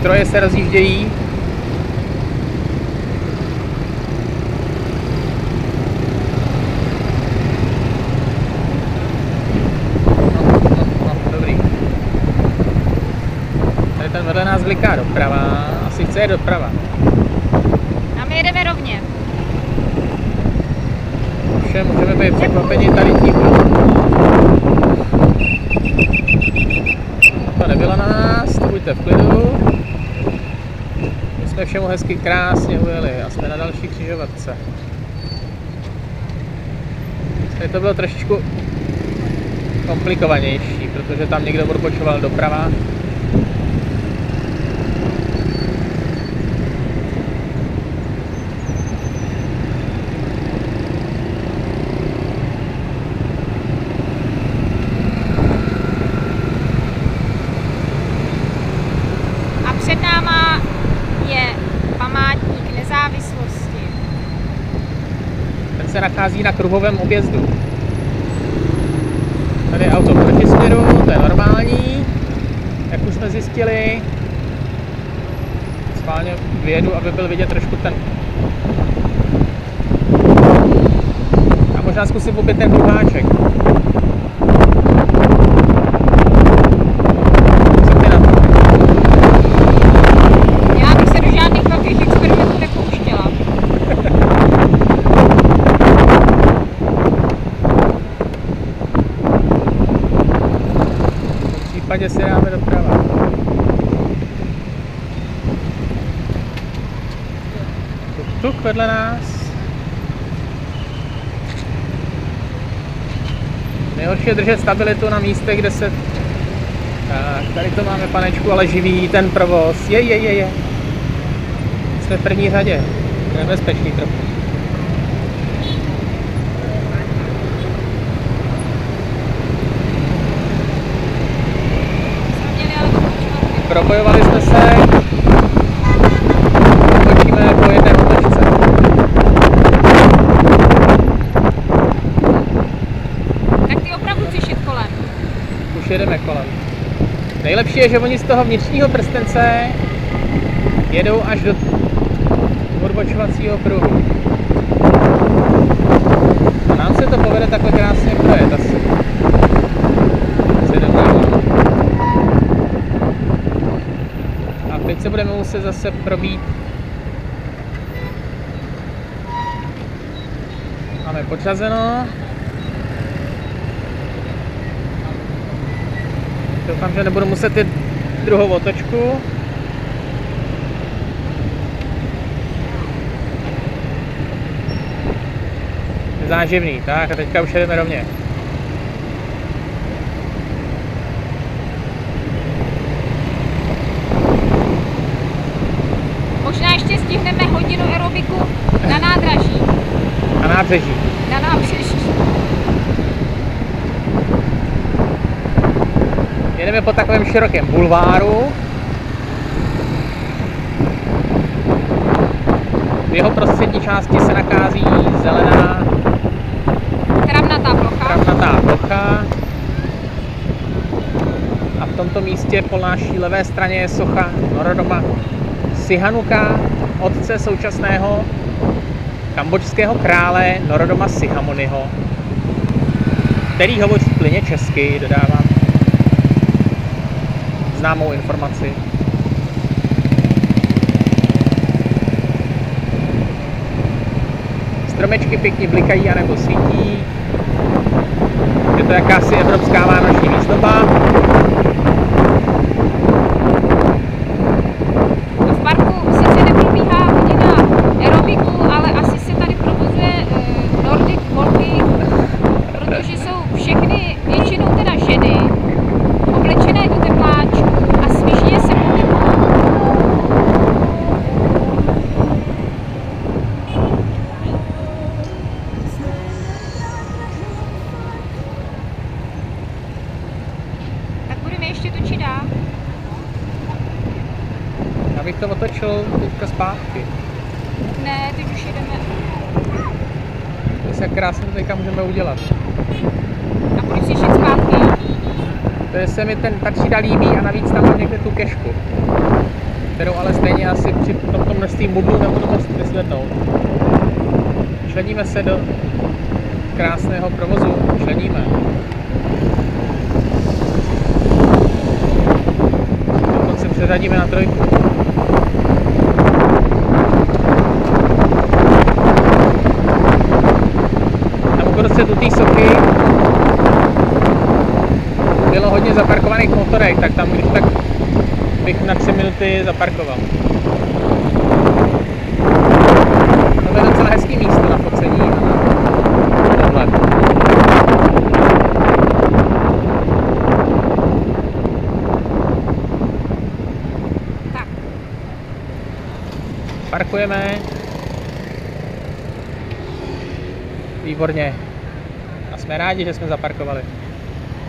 Stroje se rozjíždějí. Dobrý. Tady ten vedle nás bliká doprava. Asi chce je doprava. A my jedeme rovně. Vše můžeme být překvapeni tady tím. To nebylo na nás, to buďte v klidu. My jsme všemu hezky krásně ujeli a jsme na další křižovatce. Tady to bylo trošičku komplikovanější, protože tam někdo odbočoval doprava. Se nachází na kruhovém objezdu. Tady je auto v protisměru, to je normální, jak už jsme zjistili. Schválně vyjedu, aby byl vidět trošku ten. A možná zkusím opět ten kruháček. Co ty na to? Já bych se do žádných velkých experimentů nepouštěla. V případě si dáme doprava. Tuk vedle nás. Nejhorší je držet stabilitu na místech, kde se... Tak, tady to máme, panečku, ale živý ten provoz. Je. Jsme v první řadě. To je bezpečný trochu. Propojovali jsme se. Točíme po jedné otočce. Tak ty opravdu chceš jet kolem. Už jedeme kolem. Nejlepší je, že oni z toho vnitřního prstence jedou až do odbočovacího pruhu. A nám se to povede takhle krásně projet asi. A teď se budeme muset zase probít. Máme podřazeno. Doufám, že nebudu muset jít druhou otočku. Záživný, tak a teďka už jedeme rovně. Možná ještě stihneme hodinu aerobiku na nádraží. Na nábřeží. Na nábřeží. Jedeme po takovém širokém bulváru. V jeho prostřední části se nachází zelená travnatá plocha. A v tomto místě po naší levé straně je socha Norodoma Sihanoukka, otce současného kambodžského krále Norodoma Sihamoniho, který hovoří plynně česky, dodávám známou informaci. Stromečky pěkně blikají anebo svítí. Je to jakási evropská vánoční výzdoba. V parku sice neprobíhá hodina aerobiku, ale asi se tady provozuje Nordic Walking, protože jsou všechny většinou teda ženy, oblečené do tepláčů a svižně se pohybují. Tak budeme ještě točit dál. Já bych to otočil teďka zpátky. Ne, teď už jedeme. To se krásně to teďka můžeme udělat. A proč jsi šel zpátky? To je, se mi ten ta třída líbí a navíc tam mám někde tu kešku. kterou ale stejně asi při tomto množství mudlu nebudu moct vyzvednout. Členíme se do krásného provozu, členíme. Dokonce přeřadíme na trojku. Tam uprostřed té sochy bylo hodně zaparkovaných motorek, tak tam když tak bych na 3 minuty zaparkoval. To je docela hezký místo na focení a na pohled. Tak. Parkujeme. Výborně. A jsme rádi, že jsme zaparkovali.